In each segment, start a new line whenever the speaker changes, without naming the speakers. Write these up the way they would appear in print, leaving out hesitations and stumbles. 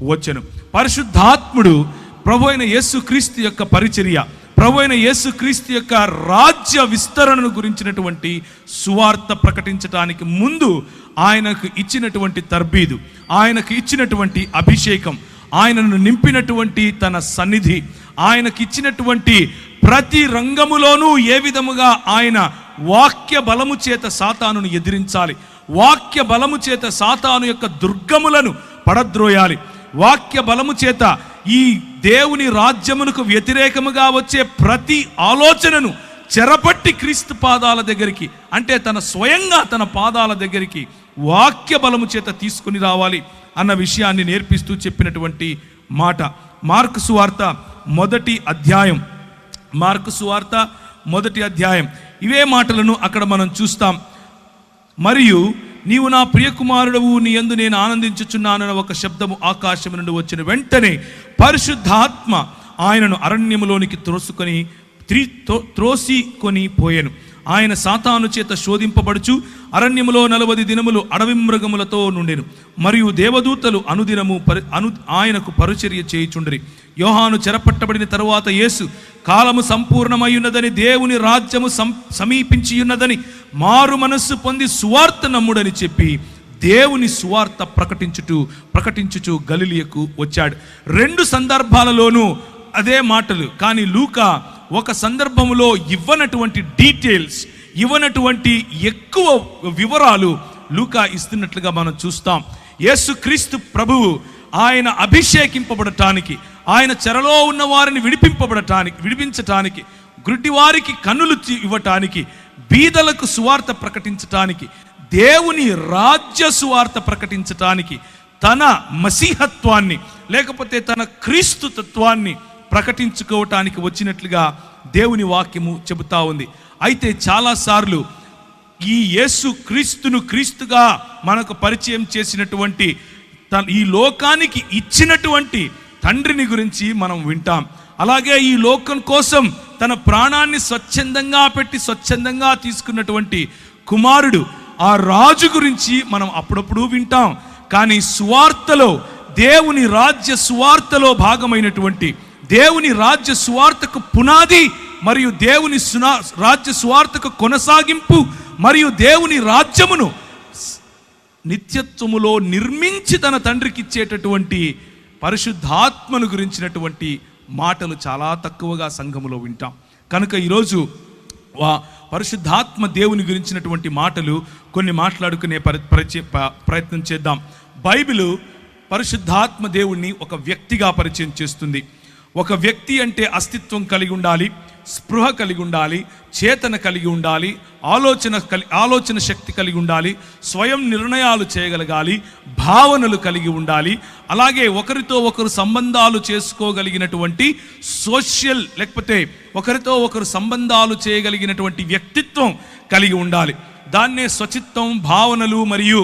వచ్చెను. పరిశుద్ధాత్ముడు ప్రభు అయిన యేసుక్రీస్తు యొక్క పరిచర్య, ప్రభు అయిన యేసుక్రీస్తు యొక్క రాజ్య విస్తరణను గురించినటువంటి సువార్త ప్రకటించడానికి ముందు ఆయనకు ఇచ్చినటువంటి తర్బీదు, ఆయనకు ఇచ్చినటువంటి అభిషేకం, ఆయనను నింపినటువంటి తన సన్నిధి, ఆయనకి ఇచ్చినటువంటి ప్రతి రంగములోనూ ఏ విధముగా ఆయన వాక్య బలము చేత సాతానును ఎదిరించాలి, వాక్య బలము చేత సాతాను యొక్క దుర్గములను పడద్రోయాలి, వాక్య బలము చేత ఈ దేవుని రాజ్యమునకు వ్యతిరేకముగా వచ్చే ప్రతి ఆలోచనను చెరపట్టి క్రీస్తు పాదాల దగ్గరికి, అంటే తన స్వయంగా తన పాదాల దగ్గరికి వాక్య బలము చేత తీసుకుని రావాలి అన్న విషయాన్ని నేర్పిస్తూ చెప్పినటువంటి మాట. మార్కు సువార్త మొదటి అధ్యాయం ఇవే మాటలను అక్కడ మనం చూస్తాం. మరియు నీవు నా ప్రియకుమారుడవు, నీ యందు నేను ఆనందించుచున్నానన్న ఒక శబ్దము ఆకాశము నుండి వచ్చిన వెంటనే పరిశుద్ధాత్మ ఆయనను అరణ్యములోనికి త్రోసికొని పోయెను. ఆయన సాతాను చేత శోధింపబడుచు అరణ్యములో 40 దినములు అడవి మృగములతో నుండెను. మరియు దేవదూతలు అనుదినము ఆయనకు పరిచర్య చేయుచుండిరి. యోహాను చెరపట్టబడిన తరువాత యేసు కాలము సంపూర్ణమయ్యున్నదని, దేవుని రాజ్యము సమీపించియున్నదని మారు మనస్సు పొంది సువార్త నమ్ముడని చెప్పి దేవుని సువార్త ప్రకటించుచు గలిలియకు వచ్చాడు. 2 సందర్భాలలోనూ అదే మాటలు. కానీ లూకా ఒక సందర్భంలో ఇవ్వనటువంటి డీటెయిల్స్, ఇవ్వనటువంటి ఎక్కువ వివరాలు లూకా ఇస్తున్నట్లుగా మనం చూస్తాం. యేసుక్రీస్తు ప్రభువు ఆయన అభిషేకింపబడటానికి, ఆయన చెరలో ఉన్న వారిని విడిపించటానికి, గుడ్డివారికి కన్నులు ఇవ్వటానికి, బీదలకు సువార్త ప్రకటించటానికి, దేవుని రాజ్య సువార్త ప్రకటించటానికి, తన మసీహత్వాన్ని లేకపోతే తన క్రీస్తు తత్వాన్ని ప్రకటించుకోవటానికి వచ్చినట్లుగా దేవుని వాక్యము చెబుతా ఉంది. అయితే చాలాసార్లు ఈ యేసు క్రీస్తును క్రీస్తుగా మనకు పరిచయం చేసినటువంటి, ఈ లోకానికి ఇచ్చినటువంటి తండ్రిని గురించి మనం వింటాం. అలాగే ఈ లోకం కోసం తన ప్రాణాన్ని స్వచ్ఛందంగా పెట్టి స్వచ్ఛందంగా తీసుకున్నటువంటి కుమారుడు, ఆ రాజు గురించి మనం అప్పుడప్పుడు వింటాం. కానీ సువార్తలో, దేవుని రాజ్య సువార్తలో భాగమైనటువంటి, దేవుని రాజ్య సువార్తకు పునాది మరియు దేవుని రాజ్య సువార్తకు కొనసాగింపు మరియు దేవుని రాజ్యమును నిత్యత్వములో నిర్మించి తన తండ్రికి ఇచ్చేటటువంటి పరిశుద్ధాత్మను గురించినటువంటి మాటలు చాలా తక్కువగా సంఘములో వింటాం. కనుక ఈరోజు పరిశుద్ధాత్మ దేవుని గురించినటువంటి మాటలు కొన్ని మాట్లాడుకునే ప్రయత్నం చేద్దాం. బైబిల్ పరిశుద్ధాత్మ దేవుణ్ణి ఒక వ్యక్తిగా పరిచయం చేస్తుంది. ఒక వ్యక్తి అంటే అస్తిత్వం కలిగి ఉండాలి, స్పృహ కలిగి ఉండాలి, చేతన కలిగి ఉండాలి, ఆలోచన శక్తి కలిగి ఉండాలి, స్వయం నిర్ణయాలు చేయగలగాలి, భావనలు కలిగి ఉండాలి. అలాగే ఒకరితో ఒకరు సంబంధాలు చేసుకోగలిగినటువంటి సోషల్, లేకపోతే ఒకరితో ఒకరు సంబంధాలు చేయగలిగినటువంటి వ్యక్తిత్వం కలిగి ఉండాలి. దాన్నే స్వచిత్తం, భావనలు మరియు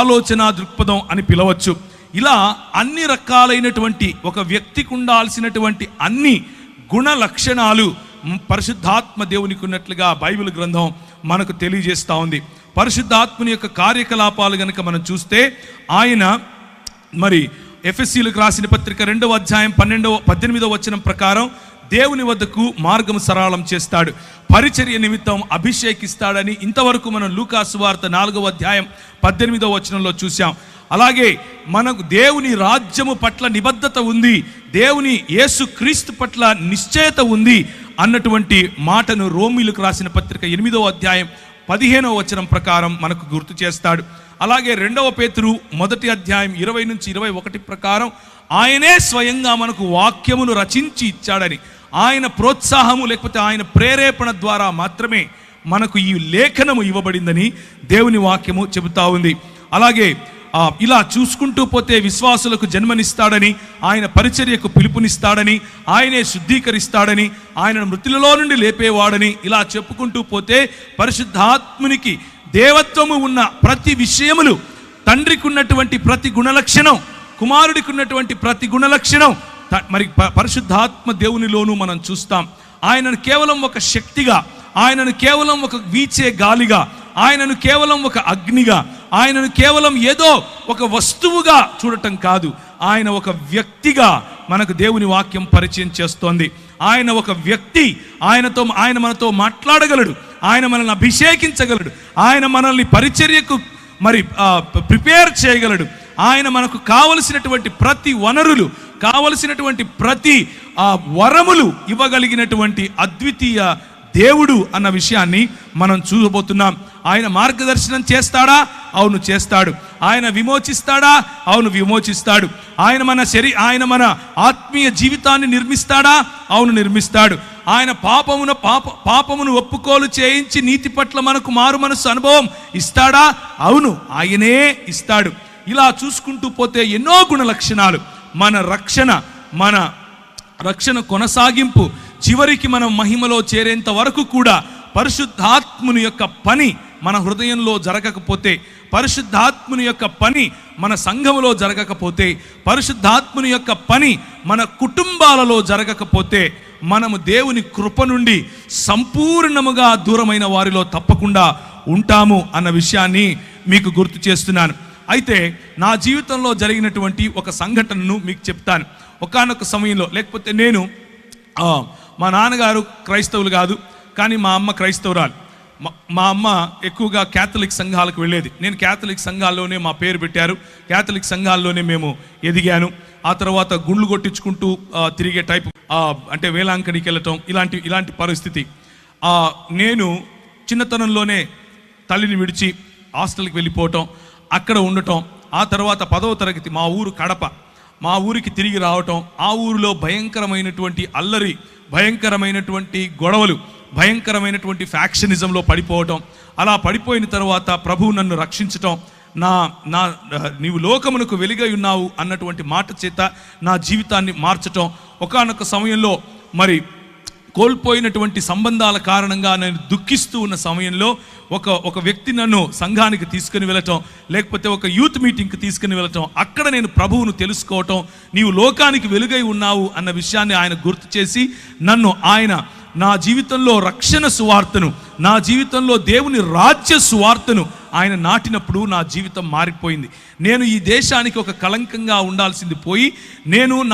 ఆలోచన దృక్పథం అని పిలవచ్చు. ఇలా అన్ని రకాలైనటువంటి ఒక వ్యక్తికి ఉండాల్సినటువంటి అన్ని గుణ లక్షణాలు పరిశుద్ధాత్మ దేవునికి ఉన్నట్లుగా బైబిల్ గ్రంథం మనకు తెలియజేస్తూ ఉంది. పరిశుద్ధాత్మని యొక్క కార్యకలాపాలు కనుక మనం చూస్తే, ఆయన మరి ఎఫెసీలకు రాసిన పత్రిక 2వ అధ్యాయం 18వ వచనం ప్రకారం దేవుని వద్దకు మార్గం సరళం చేస్తాడు, పరిచర్య నిమిత్తం అభిషేకిస్తాడని ఇంతవరకు మనం లూకా సువార్త 4వ అధ్యాయం 18వ వచనంలో చూసాం. అలాగే మనకు దేవుని రాజ్యము పట్ల నిబద్ధత ఉంది, దేవుని యేసు క్రీస్తు పట్ల నిశ్చయత ఉంది అన్నటువంటి మాటను రోమీయులకు రాసిన పత్రిక 8వ అధ్యాయం 15వ వచనం ప్రకారం మనకు గుర్తు చేస్తాడు. అలాగే 2వ పేతురు 1వ అధ్యాయం 20 నుంచి 21 ప్రకారం ఆయనే స్వయంగా మనకు వాక్యమును రచించి ఇచ్చాడని, ఆయన ప్రోత్సాహము లేకపోతే ఆయన ప్రేరేపణ ద్వారా మాత్రమే మనకు ఈ లేఖనము ఇవ్వబడిందని దేవుని వాక్యము చెబుతా ఉంది. అలాగే ఇలా చూసుకుంటూ పోతే విశ్వాసులకు జన్మనిస్తాడని, ఆయన పరిచర్యకు పిలుపునిస్తాడని, ఆయనే శుద్ధీకరిస్తాడని, ఆయన మృతులలో నుండి లేపేవాడని, ఇలా చెప్పుకుంటూ పోతే పరిశుద్ధాత్మునికి దేవత్వము ఉన్న ప్రతి విషయములు, తండ్రికి ఉన్నటువంటి ప్రతి గుణలక్షణం, కుమారుడికి ఉన్నటువంటి ప్రతి గుణలక్షణం మరి పరిశుద్ధాత్మ దేవునిలోనూ మనం చూస్తాం. ఆయనను కేవలం ఒక శక్తిగా, ఆయనను కేవలం ఒక వీచే గాలిగా, ఆయనను కేవలం ఒక అగ్నిగా, ఆయనను కేవలం ఏదో ఒక వస్తువుగా చూడటం కాదు, ఆయన ఒక వ్యక్తిగా మనకు దేవుని వాక్యం పరిచయం చేస్తోంది. ఆయన ఒక వ్యక్తి, ఆయన మనతో మాట్లాడగలడు, ఆయన మనల్ని అభిషేకించగలడు, ఆయన మనల్ని పరిచర్యకు ప్రిపేర్ చేయగలడు. ఆయన మనకు కావలసినటువంటి ప్రతి వనరులు, కావలసినటువంటి ప్రతి వరములు ఇవ్వగలిగినటువంటి అద్వితీయ దేవుడు అన్న విషయాన్ని మనం చూడబోతున్నాం. ఆయన మార్గదర్శనం చేస్తాడా? అవును చేస్తాడు. ఆయన విమోచిస్తాడా? అవును విమోచిస్తాడు. ఆయన మన ఆత్మీయ జీవితాన్ని నిర్మిస్తాడా? అవును నిర్మిస్తాడు. ఆయన పాపమును ఒప్పుకోలు చేయించి నీతి పట్ల మనకు మారు మనసు అనుభవం ఇస్తాడా? అవును ఆయనే ఇస్తాడు. ఇలా చూసుకుంటూ పోతే ఎన్నో గుణ లక్షణాలు, మన రక్షణ కొనసాగింపు, చివరికి మనం మహిమలో చేరేంత వరకు కూడా పరిశుద్ధాత్ముని యొక్క పని మన హృదయంలో జరగకపోతే, పరిశుద్ధాత్ముని యొక్క పని మన సంఘములో జరగకపోతే, పరిశుద్ధాత్ముని యొక్క పని మన కుటుంబాలలో జరగకపోతే, మనము దేవుని కృప నుండి సంపూర్ణముగా దూరమైన వారిలో తప్పకుండా ఉంటాము అన్న విషయాన్ని మీకు గుర్తు చేస్తున్నాను. అయితే నా జీవితంలో జరిగినటువంటి ఒక సంఘటనను మీకు చెప్తాను. ఒకానొక సమయంలో, లేకపోతే మా నాన్నగారు క్రైస్తవులు కాదు, కానీ మా అమ్మ క్రైస్తవురాలు. మా అమ్మ ఎక్కువగా క్యాథలిక్ సంఘాలకు వెళ్ళేది. నేను క్యాథలిక్ సంఘాల్లోనే మా పేరు పెట్టారు, క్యాథలిక్ సంఘాల్లోనే మేము ఎదిగాను. ఆ తర్వాత గుండ్లు కొట్టించుకుంటూ తిరిగే టైపు, అంటే వేలాంకడికి వెళ్ళటం, ఇలాంటి పరిస్థితి. నేను చిన్నతనంలోనే తల్లిని విడిచి హాస్టల్కి వెళ్ళిపోవటం, అక్కడ ఉండటం. ఆ తర్వాత 10వ తరగతి మా ఊరు కడప, మా ఊరికి తిరిగి రావటం. ఆ ఊరిలో భయంకరమైనటువంటి అల్లరి, భయంకరమైనటువంటి గొడవలు, భయంకరమైనటువంటి ఫ్యాక్షనిజంలో పడిపోవటం. అలా పడిపోయిన తర్వాత ప్రభువు నన్ను రక్షించటం, నీవు లోకమునకు వెలుగై ఉన్నావు అన్నటువంటి మాట చేత నా జీవితాన్ని మార్చటం. ఒకానొక సమయంలో కోల్పోయినటువంటి సంబంధాల కారణంగా నేను దుఃఖిస్తూ ఉన్న సమయంలో ఒక వ్యక్తి నన్ను సంఘానికి తీసుకుని వెళ్ళటం, లేకపోతే ఒక యూత్ మీటింగ్కి తీసుకుని వెళ్ళటం. అక్కడ నేను ప్రభువును తెలుసుకోవటం, నీవు లోకానికి వెలుగై ఉన్నావు అన్న విషయాన్ని ఆయన గుర్తు చేసి ఆయన నా జీవితంలో రక్షణ సువార్తను, నా జీవితంలో దేవుని రాజ్య సువార్తను ఆయన నాటినప్పుడు నా జీవితం మారిపోయింది. నేను ఈ దేశానికి ఒక కళంకంగా ఉండాల్సింది పోయి,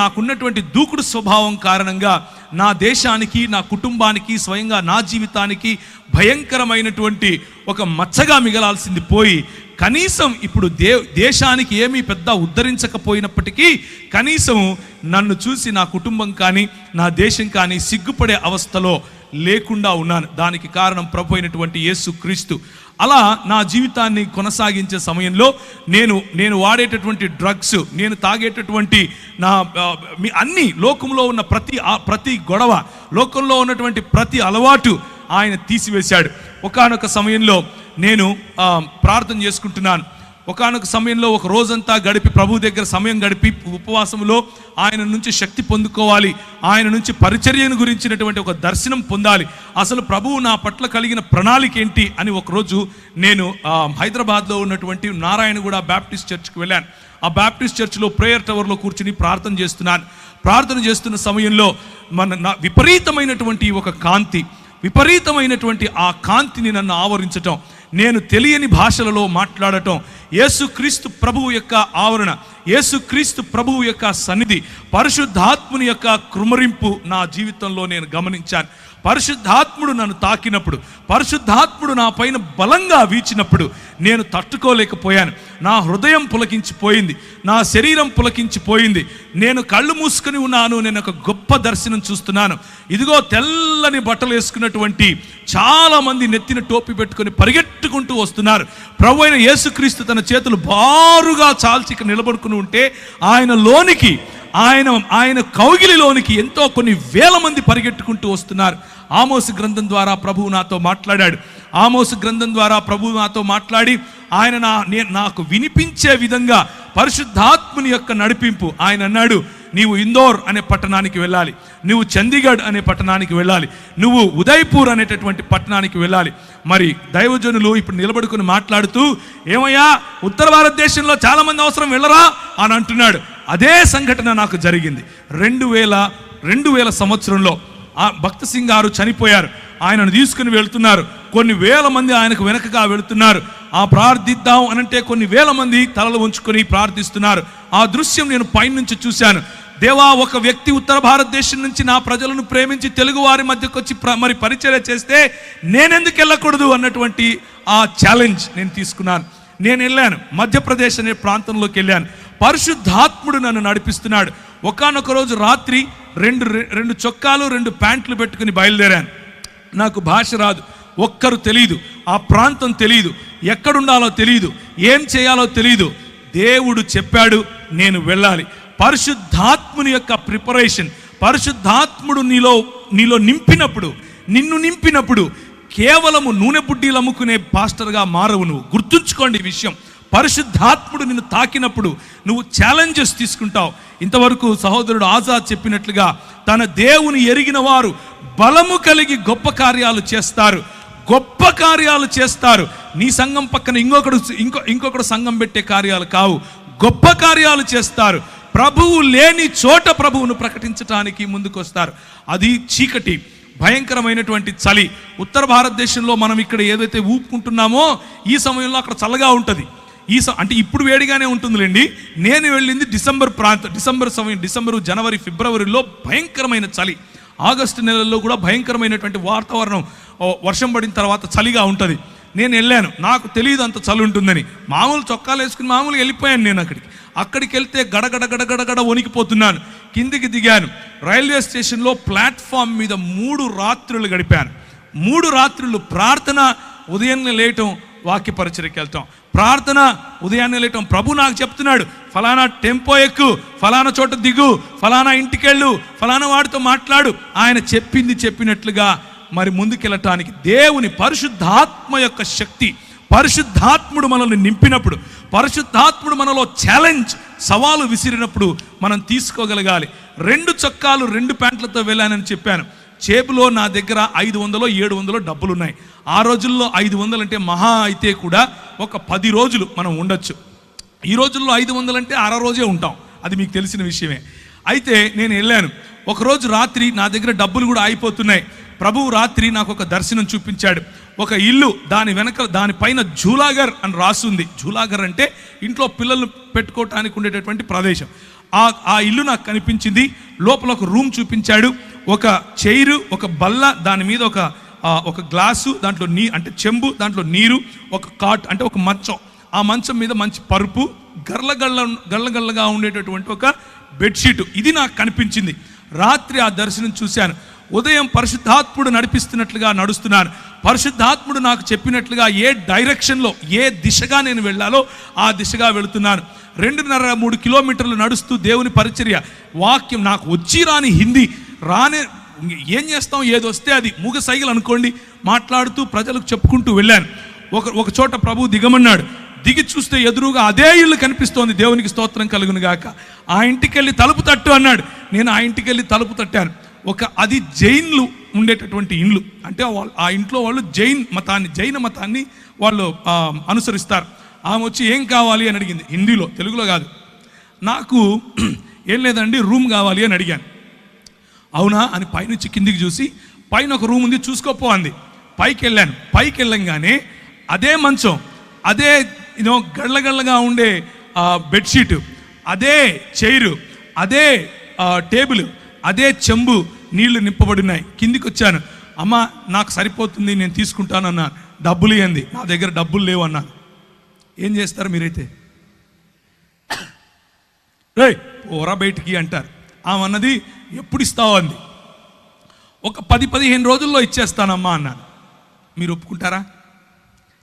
నాకున్నటువంటి దూకుడు స్వభావం కారణంగా నా దేశానికి, నా కుటుంబానికి, స్వయంగా నా జీవితానికి భయంకరమైనటువంటి ఒక మచ్చగా మిగలాల్సింది పోయి, కనీసం ఇప్పుడు దేశానికి ఏమీ పెద్ద ఉద్ధరించకపోయినప్పటికీ కనీసం నన్ను చూసి నా కుటుంబం కానీ నా దేశం కానీ సిగ్గుపడే అవస్థలో లేకుండా ఉన్నాను. దానికి కారణం ప్రభు అయినటువంటి యేసు క్రీస్తు. అలా నా జీవితాన్ని కొనసాగించే సమయంలో నేను వాడేటటువంటి డ్రగ్స్, నేను తాగేటటువంటి అన్ని లోకంలో ఉన్న ప్రతి గొడవ, లోకంలో ఉన్నటువంటి ప్రతి అలవాటు ఆయన తీసివేశాడు. ఒకానొక సమయంలో నేను ప్రార్థన చేసుకుంటున్నాను. ఒకానొక సమయంలో ఒక రోజంతా గడిపి ప్రభు దగ్గర సమయం గడిపి ఉపవాసంలో ఆయన నుంచి శక్తి పొందుకోవాలి, ఆయన నుంచి పరిచర్యను గురించినటువంటి ఒక దర్శనం పొందాలి, అసలు ప్రభువు నా పట్ల కలిగిన ప్రణాళిక ఏంటి అని ఒకరోజు నేను హైదరాబాద్లో ఉన్నటువంటి నారాయణగూడ బ్యాప్టిస్ట్ చర్చ్కి వెళ్ళాను. ఆ బ్యాప్టిస్ట్ చర్చ్లో ప్రేయర్ టవర్లో కూర్చుని ప్రార్థన చేస్తున్నాను. ప్రార్థన చేస్తున్న సమయంలో విపరీతమైనటువంటి ఒక కాంతి, విపరీతమైనటువంటి ఆ కాంతిని నన్ను ఆవరించటం, నేను తెలియని భాషలలో మాట్లాడటం, యేసుక్రీస్తు ప్రభువు యొక్క ఆవరణ, యేసుక్రీస్తు ప్రభువు యొక్క సన్నిధి, పరిశుద్ధాత్ముని యొక్క కృమరింపు నా జీవితంలో నేను గమనించాను. పరిశుద్ధాత్ముడు నన్ను తాకినప్పుడు, పరిశుద్ధాత్ముడు నా పైన బలంగా వీచినప్పుడు నేను తట్టుకోలేకపోయాను. నా హృదయం పులకించిపోయింది, నా శరీరం పులకించిపోయింది. నేను కళ్ళు మూసుకొని ఉన్నాను. నేను ఒక గొప్ప దర్శనం చూస్తున్నాను. ఇదిగో తెల్లని బట్టలు వేసుకున్నటువంటి చాలా మంది నెత్తిన టోపీ పెట్టుకొని పరిగెట్టుకుంటూ వస్తున్నారు. ప్రభు అయిన యేసుక్రీస్తు తన చేతులు బారుగా చాల్చి నిలబడుకుని ఉంటే ఆయన కౌగిలిలోనికి కొన్ని వేల మంది పరిగెట్టుకుంటూ వస్తున్నారు. ఆమోసు గ్రంథం ద్వారా ప్రభువు నాతో మాట్లాడాడు. ఆమోసు గ్రంథం ద్వారా ప్రభువు నాతో మాట్లాడి ఆయన నాకు వినిపించే విధంగా పరిశుద్ధాత్ముని యొక్క నడిపింపు. ఆయన అన్నాడు, నీవు ఇందోర్ అనే పట్టణానికి వెళ్ళాలి, నువ్వు చండీగఢ్ అనే పట్టణానికి వెళ్ళాలి, నువ్వు ఉదయ్పూర్ అనేటటువంటి పట్టణానికి వెళ్ళాలి. మరి దైవజనులు ఇప్పుడు నిలబడుకుని మాట్లాడుతూ, ఏమయ్యా ఉత్తర భారతదేశంలో చాలా మంది అవసరం వెళ్ళరా అని అంటున్నాడు. అదే సంఘటన నాకు జరిగింది. 2000 సంవత్సరంలో భక్త సింగ్ గారు చనిపోయారు. ఆయనను తీసుకుని వెళ్తున్నారు. కొన్ని వేల మంది ఆయనకు వెనకగా వెళుతున్నారు. ఆ ప్రార్థిద్దాం అనంటే కొన్ని వేల మంది తలలు ఉంచుకొని ప్రార్థిస్తున్నారు. ఆ దృశ్యం నేను పైనుంచి చూశాను. దేవా, ఒక వ్యక్తి ఉత్తర భారతదేశం నుంచి నా ప్రజలను ప్రేమించి తెలుగు వారి మధ్యకు వచ్చి మరి పరిచర్య చేస్తే నేనెందుకు వెళ్ళకూడదు అన్నటువంటి ఆ ఛాలెంజ్ నేను తీసుకున్నాను. నేను వెళ్ళాను, మధ్యప్రదేశ్ అనే ప్రాంతంలోకి వెళ్ళాను. పరిశుద్ధాత్ముడు నన్ను నడిపిస్తున్నాడు. ఒకానొక రోజు రాత్రి రెండు చొక్కాలు 2 ప్యాంట్లు పెట్టుకుని బయలుదేరాను. నాకు భాష రాదు, ఒక్కరు తెలియదు, ఆ ప్రాంతం తెలియదు, ఎక్కడుండాలో తెలియదు, ఏం చేయాలో తెలియదు. దేవుడు చెప్పాడు నేను వెళ్ళాలి. పరిశుద్ధాత్ముని యొక్క ప్రిపరేషన్, పరిశుద్ధాత్ముడు నీలో నిన్ను నింపినప్పుడు కేవలము నూనె బుడ్డీలు అమ్ముకునే పాస్టర్గా మారవు. నువ్వు గుర్తుంచుకోండి ఈ విషయం. పరిశుద్ధాత్ముడు నిన్ను తాకినప్పుడు నువ్వు ఛాలెంజెస్ తీసుకుంటావు. ఇంతవరకు సహోదరుడు ఆజాద్ చెప్పినట్లుగా తన దేవుని ఎరిగిన వారు బలము కలిగి గొప్ప కార్యాలు చేస్తారు, గొప్ప కార్యాలు చేస్తారు. నీ సంఘం పక్కన ఇంకొకడు సంఘం పెట్టే కార్యాలు కావు, గొప్ప కార్యాలు చేస్తారు. ప్రభువు లేని చోట ప్రభువును ప్రకటించడానికి ముందుకొస్తారు. అది చీకటి, భయంకరమైనటువంటి చలి. ఉత్తర భారతదేశంలో మనం ఇక్కడ ఏదైతే ఊపుకుంటున్నామో ఈ సమయంలో అక్కడ చల్లగా ఉంటుంది. అంటే ఇప్పుడు వేడిగానే ఉంటుందిలేండి. నేను వెళ్ళింది డిసెంబర్, జనవరి, ఫిబ్రవరిలో భయంకరమైన చలి. ఆగస్టు నెలల్లో కూడా భయంకరమైనటువంటి వాతావరణం, వర్షం పడిన తర్వాత చలిగా ఉంటుంది. నేను వెళ్ళాను, నాకు తెలియదు అంత చలి ఉంటుందని. మామూలు చొక్కాలు వేసుకుని మామూలుగా వెళ్ళిపోయాను. నేను అక్కడికి వెళ్తే గడగడ వణికిపోతున్నాను. కిందికి దిగాను. రైల్వే స్టేషన్లో ప్లాట్ఫామ్ మీద 3 రాత్రులు గడిపాను. 3 రాత్రులు ప్రార్థన, ఉదయాన్నే లేయటం, వాక్య పరిచర్యకి వెళ్తాం, ప్రార్థన, ఉదయాన్నే లేయటం. ప్రభు నాకు చెప్తున్నాడు, ఫలానా టెంపో ఎక్కు, ఫలానా చోట దిగు, ఫలానా ఇంటికెళ్ళు, ఫలానా వాడితో మాట్లాడు. ఆయన చెప్పింది చెప్పినట్లుగా మరి ముందుకెళ్ళటానికి దేవుని పరిశుద్ధాత్మ యొక్క శక్తి, పరిశుద్ధాత్ముడు మనల్ని నింపినప్పుడు, పరిశుద్ధాత్ముడు మనలో ఛాలెంజ్, సవాలు విసిరినప్పుడు మనం తీసుకోగలగాలి. 2 చొక్కాలు 2 ప్యాంట్లతో వెళ్ళానని చెప్పాను. చేపులో నా దగ్గర 500 700 డబ్బులు ఉన్నాయి. ఆ రోజుల్లో 500 అంటే మహా అయితే కూడా ఒక 10 రోజులు మనం ఉండొచ్చు. ఈ రోజుల్లో 500 అంటే 1/2 రోజే ఉంటాం, అది మీకు తెలిసిన విషయమే. అయితే నేను వెళ్ళాను. ఒకరోజు రాత్రి నా దగ్గర డబ్బులు కూడా అయిపోతున్నాయి. ప్రభువు రాత్రి నాకు ఒక దర్శనం చూపించాడు. ఒక ఇల్లు, దానిపైన జూలాగర్ అని రాసుంది. జూలాగర్ అంటే ఇంట్లో పిల్లలు పెట్టుకోవటానికి ఉండేటటువంటి ప్రదేశం. ఆ ఇల్లు నాకు కనిపించింది. లోపల ఒక రూమ్ చూపించాడు. ఒక చైరు, ఒక బల్ల, దాని మీద ఒక గ్లాసు, దాంట్లో అంటే చెంబు, దాంట్లో నీరు, ఒక కాట్ అంటే ఒక మంచం. ఆ మంచం మీద మంచి పరుపు, గల్లగా ఉండేటటువంటి ఒక బెడ్షీట్. ఇది నాకు కనిపించింది. రాత్రి ఆ దర్శనం చూశాను. ఉదయం పరిశుద్ధాత్ముడు నడిపిస్తున్నట్లుగా నడుస్తున్నాను. పరిశుద్ధాత్ముడు నాకు చెప్పినట్లుగా ఏ డైరెక్షన్లో, ఏ దిశగా నేను వెళ్ళాలో ఆ దిశగా వెళుతున్నాను. 2.5-3 కిలోమీటర్లు నడుస్తూ దేవుని పరిచర్య, వాక్యం. నాకు వచ్చి రాని హిందీ ఏం చేస్తాం, ఏదొస్తే అది మూగ సైగలు అనుకోండి, మాట్లాడుతూ ప్రజలకు చెప్పుకుంటూ వెళ్ళాను. ఒక చోట ప్రభు దిగమన్నాడు. దిగి చూస్తే ఎదురుగా అదే ఇల్లు కనిపిస్తోంది. దేవునికి స్తోత్రం కలుగును గాక. ఆ ఇంటికి వెళ్ళి తలుపు తట్టు అన్నాడు. నేను ఆ ఇంటికి వెళ్ళి తలుపు తట్టాను. అది జైన్లు ఉండేటటువంటి ఇల్లు. అంటే ఆ ఇంట్లో వాళ్ళు జైన మతాన్ని వాళ్ళు అనుసరిస్తారు. ఆమె వచ్చి ఏం కావాలి అని అడిగింది, హిందీలో, తెలుగులో కాదు. నాకు ఏం లేదండి, రూమ్ కావాలి అని అడిగాను. అవునా అని పైనుంచి కిందికి చూసి, పైన ఒక రూమ్ ఉంది చూసుకోపో అంది. పైకి వెళ్ళాను. పైకి వెళ్ళంగానే అదే మంచం, అదే గళ్ళగా ఉండే బెడ్షీట్, అదే చైరు, అదే టేబుల్, అదే చెంబు, నీళ్లు నింపబడినాయి. కిందికి వచ్చాను. అమ్మ నాకు సరిపోతుంది, నేను తీసుకుంటానన్నా. డబ్బులు ఇవ్వండి. నా దగ్గర డబ్బులు లేవు అన్నాను. ఏం చేస్తారు మీరైతే? రే ఓరా బయటికి అంటారు. ఆమె అన్నది ఎప్పుడు ఇస్తావు అంది. ఒక 10-15 రోజుల్లో ఇచ్చేస్తానమ్మా అన్నాను. మీరు ఒప్పుకుంటారా?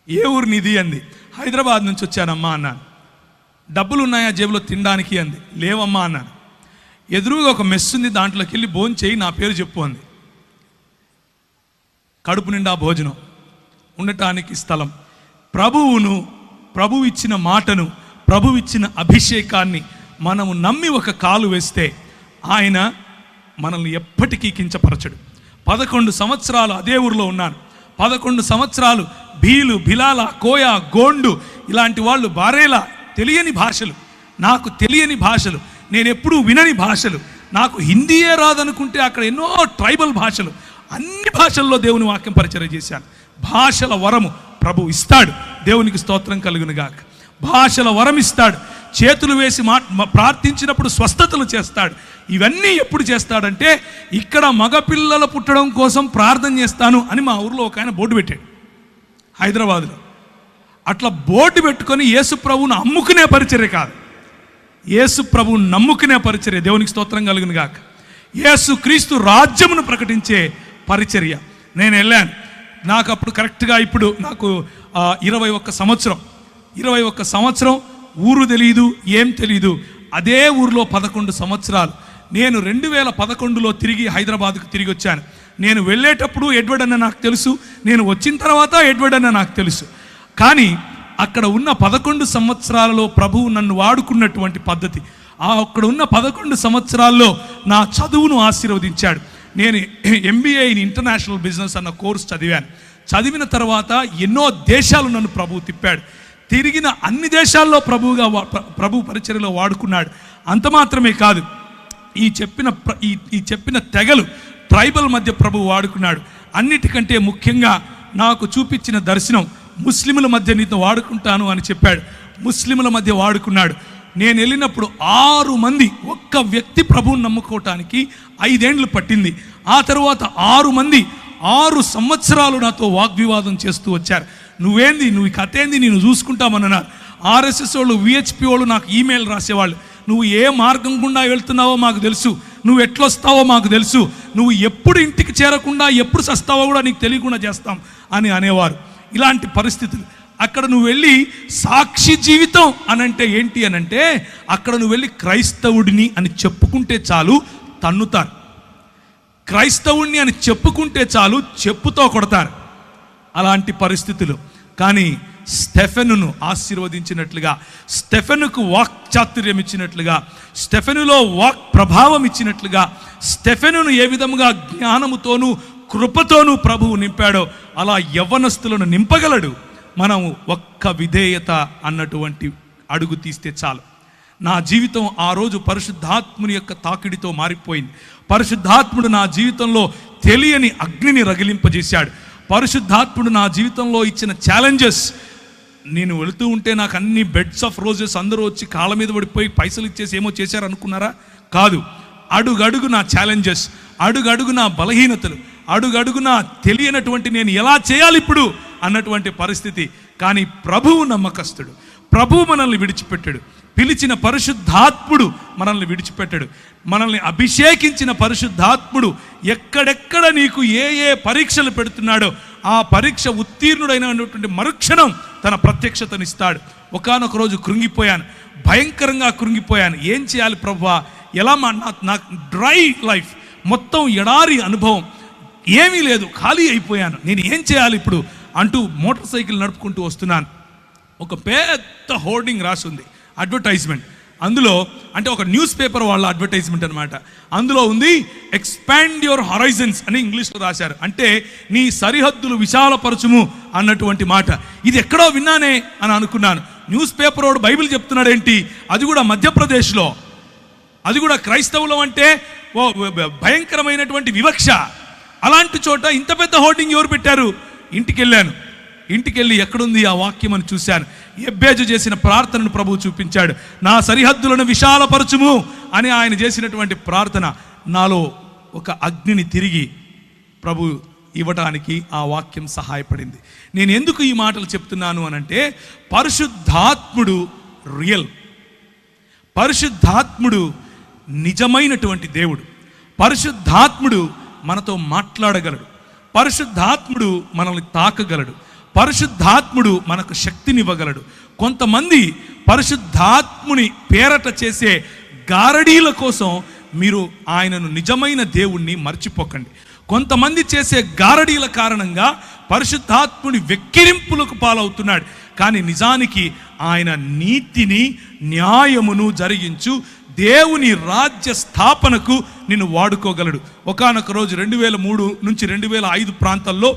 ఏ ఊరు నీది అంది. హైదరాబాద్ నుంచి వచ్చానమ్మా అన్నాను. డబ్బులు ఉన్నాయా జేబులో తినడానికి అంది. లేవమ్మా అన్నాను. ఎదురుగా ఒక మెస్ ఉంది, దాంట్లోకి వెళ్ళి భోజనం చేయి, నా పేరు చెప్పు అంది. కడుపు నిండా భోజనం, ఉండటానికి స్థలం. ప్రభువు ఇచ్చిన మాటను, ప్రభువు ఇచ్చిన అభిషేకాన్ని మనము నమ్మి ఒక కాలు వేస్తే ఆయన మనల్ని ఎప్పటికీ కించపరచడు. 11 సంవత్సరాలు అదే ఊరిలో ఉన్నాను. 11 సంవత్సరాలు భీలు, బిలాల, కోయ, గోండు ఇలాంటి వాళ్ళు, బారేలా, తెలియని భాషలు, నాకు తెలియని భాషలు, నేను ఎప్పుడూ వినని భాషలు, నాకు హిందీయే రాదనుకుంటే అక్కడ ఎన్నో ట్రైబల్ భాషలు, అన్ని భాషల్లో దేవుని వాక్యం పరిచర్య చేశాను. భాషల వరము ప్రభు ఇస్తాడు. దేవునికి స్తోత్రం కలుగునుగాక. భాషల వరం ఇస్తాడు, చేతులు వేసి ప్రార్థించినప్పుడు స్వస్థతలు చేస్తాడు. ఇవన్నీ ఎప్పుడు చేస్తాడంటే, ఇక్కడ మగపిల్లలు పుట్టడం కోసం ప్రార్థన చేస్తాను అని మా ఊర్లో ఒక ఆయన బోర్డు పెట్టాడు హైదరాబాద్లో. అట్లా బోర్డు పెట్టుకొని యేసు ప్రభువును అమ్ముకునే పరిచర్య కాదు, యేసు ప్రభువును నమ్ముకునే పరిచర్య. దేవునికి స్తోత్రం కలుగును గాక. యేసు క్రీస్తు రాజ్యమును ప్రకటించే పరిచర్య. నేను వెళ్ళాను. నాకు అప్పుడు కరెక్ట్గా ఇప్పుడు నాకు 21 సంవత్సరం, ఊరు తెలియదు, ఏం తెలియదు. అదే ఊరిలో 11 సంవత్సరాలు. నేను 2011లో తిరిగి హైదరాబాద్కు తిరిగి వచ్చాను. నేను వెళ్ళేటప్పుడు ఎడ్వర్డ్ అన్న నాకు తెలుసు, నేను వచ్చిన తర్వాత ఎడ్వర్డ్ అన్న నాకు తెలుసు. కానీ అక్కడ ఉన్న 11 సంవత్సరాలలో ప్రభువు నన్ను వాడుకున్నటువంటి పద్ధతి, అక్కడ ఉన్న 11 సంవత్సరాల్లో నా చదువును ఆశీర్వదించాడు. నేను MBA ఇన్ ఇంటర్నేషనల్ బిజినెస్ అన్న కోర్స్ చదివాను. చదివిన తర్వాత ఎన్నో దేశాలు నన్ను ప్రభువు తిప్పాడు. తిరిగిన అన్ని దేశాల్లో ప్రభు పరిచర్యలో వాడుకున్నాడు. అంత మాత్రమే కాదు, ఈ చెప్పిన తెగలు ట్రైబల్ మధ్య ప్రభు వాడుకున్నాడు. అన్నిటికంటే ముఖ్యంగా నాకు చూపించిన దర్శనం, ముస్లిముల మధ్య నీతో వాడుకుంటాను అని చెప్పాడు. ముస్లిముల మధ్య వాడుకున్నాడు. నేను వెళ్ళినప్పుడు 6 మంది, ఒక్క వ్యక్తి ప్రభువుని నమ్ముకోవటానికి 5 ఏండ్లు పట్టింది. ఆ తర్వాత 6 మంది 6 సంవత్సరాలు నాతో వాగ్వివాదం చేస్తూ వచ్చారు. నువ్వేంది, నువ్వు కథ ఏంది, నేను చూసుకుంటామన్నారు. RSS వాళ్ళు, VHP వాళ్ళు నాకు ఈమెయిల్ రాసేవాళ్ళు. నువ్వు ఏ మార్గం గుండా వెళ్తున్నావో మాకు తెలుసు, నువ్వు ఎట్లొస్తావో మాకు తెలుసు, నువ్వు ఎప్పుడు ఇంటికి చేరకుండా ఎప్పుడు సస్తావో కూడా నీకు తెలియకుండా చేస్తాం అని అనేవారు. ఇలాంటి పరిస్థితులు. అక్కడ నువ్వు వెళ్ళి సాక్షి జీవితం అనంటే ఏంటి అనంటే, అక్కడ నువ్వు వెళ్ళి క్రైస్తవుడిని అని చెప్పుకుంటే చాలు తన్నుతారు, క్రైస్తవుడిని అని చెప్పుకుంటే చాలు చెప్పుతో కొడతారు. అలాంటి పరిస్థితులు. కానీ స్టెఫెనును ఆశీర్వదించినట్లుగా, స్టెఫెనుకు వాక్ చాతుర్యం ఇచ్చినట్లుగా, స్టెఫెనులో వాక్ ప్రభావం ఇచ్చినట్లుగా, స్టెఫెనును ఏ విధముగా జ్ఞానముతోనూ కృపతోనూ ప్రభువు నింపాడో అలా యవ్వనస్తులను నింపగలడు. మనం ఒక్క విధేయత అన్నటువంటి అడుగు తీస్తే చాలు. నా జీవితం ఆ రోజు పరిశుద్ధాత్ముని యొక్క తాకిడితో మారిపోయింది. పరిశుద్ధాత్ముడు నా జీవితంలో తెలియని అగ్నిని రగిలింపజేశాడు. పరిశుద్ధాత్ముడు నా జీవితంలో ఇచ్చిన ఛాలెంజెస్, నేను వెళుతూ ఉంటే నాకు అన్ని బెడ్స్ ఆఫ్ రోజెస్ అందరూ వచ్చి కాళ్ళ మీద పడిపోయి పైసలు ఇచ్చేసి ఏమో చేశారు అనుకున్నారా? కాదు. అడుగడుగు నా ఛాలెంజెస్, అడుగడుగు నా బలహీనతలు, అడుగడుగు నా తెలియనటువంటి నేను ఎలా చేయాలి ఇప్పుడు అన్నటువంటి పరిస్థితి. కానీ ప్రభువు నమ్మకస్తుడు, ప్రభువు మనల్ని విడిచిపెట్టాడు. పిలిచిన పరిశుద్ధాత్ముడు మనల్ని విడిచిపెట్టాడు. మనల్ని అభిషేకించిన పరిశుద్ధాత్ముడు ఎక్కడెక్కడ నీకు ఏ పరీక్షలు పెడుతున్నాడో ఆ పరీక్ష ఉత్తీర్ణుడైనటువంటి మరుక్షణం తన ప్రత్యక్షతనిస్తాడు. ఒకానొక రోజు కృంగిపోయాను, భయంకరంగా కృంగిపోయాను. ఏం చేయాలి ప్రభువా, ఎలా నాకు డ్రై లైఫ్, మొత్తం ఎడారి అనుభవం, ఏమీ లేదు, ఖాళీ అయిపోయాను, నేను ఏం చేయాలి ఇప్పుడు అంటూ మోటార్ సైకిల్ నడుపుకుంటూ వస్తున్నాను. ఒక పెద్ద హోర్డింగ్ రాసి ఉంది, అడ్వర్టైజ్మెంట్. అందులో అంటే ఒక న్యూస్ పేపర్ వాళ్ళ అడ్వర్టైజ్మెంట్ అనమాట. అందులో ఉంది ఎక్స్పాండ్ యువర్ హరైజన్స్ అని ఇంగ్లీష్లో రాశారు. అంటే నీ సరిహద్దులు విశాలపరచుము అన్నటువంటి మాట. ఇది ఎక్కడో విన్నానే అని అనుకున్నాను. న్యూస్ పేపర్ వాడు బైబిల్ చెప్తున్నాడు ఏంటి, అది కూడా మధ్యప్రదేశ్లో, అది కూడా క్రైస్తవులం అంటే ఓ భయంకరమైనటువంటి వివక్ష. అలాంటి చోట ఇంత పెద్ద హోర్డింగ్ ఎవరు పెట్టారు? ఇంటికెళ్ళి ఎక్కడుంది ఆ వాక్యం అని చూశాను. ఎబ్బేజు చేసిన ప్రార్థనను ప్రభువు చూపించాడు. నా సరిహద్దులను విశాలపరచుము అని ఆయన చేసినటువంటి ప్రార్థన నాలో ఒక అగ్నిని తిరిగి ప్రభు ఇవ్వటానికి ఆ వాక్యం సహాయపడింది. నేను ఎందుకు ఈ మాటలు చెప్తున్నాను అనంటే, పరిశుద్ధాత్ముడు రియల్, పరిశుద్ధాత్ముడు నిజమైనటువంటి దేవుడు. పరిశుద్ధాత్ముడు మనతో మాట్లాడగలడు, పరిశుద్ధాత్ముడు మనల్ని తాకగలడు, పరిశుద్ధాత్ముడు మనకు శక్తినివ్వగలడు. కొంతమంది పరిశుద్ధాత్ముని పేరట చేసే గారడీల కోసం మీరు ఆయనను నిజమైన దేవుణ్ణి మర్చిపోకండి. కొంతమంది చేసే గారడీల కారణంగా పరిశుద్ధాత్ముని వెక్కిరింపులకు పాలవుతున్నాడు. కానీ నిజానికి ఆయన నీతిని న్యాయమును జరిగించు దేవుని రాజ్య స్థాపనకు నిన్ను వాడుకోగలడు. ఒకానొక రోజు 2003 నుంచి 2005 ప్రాంతాల్లో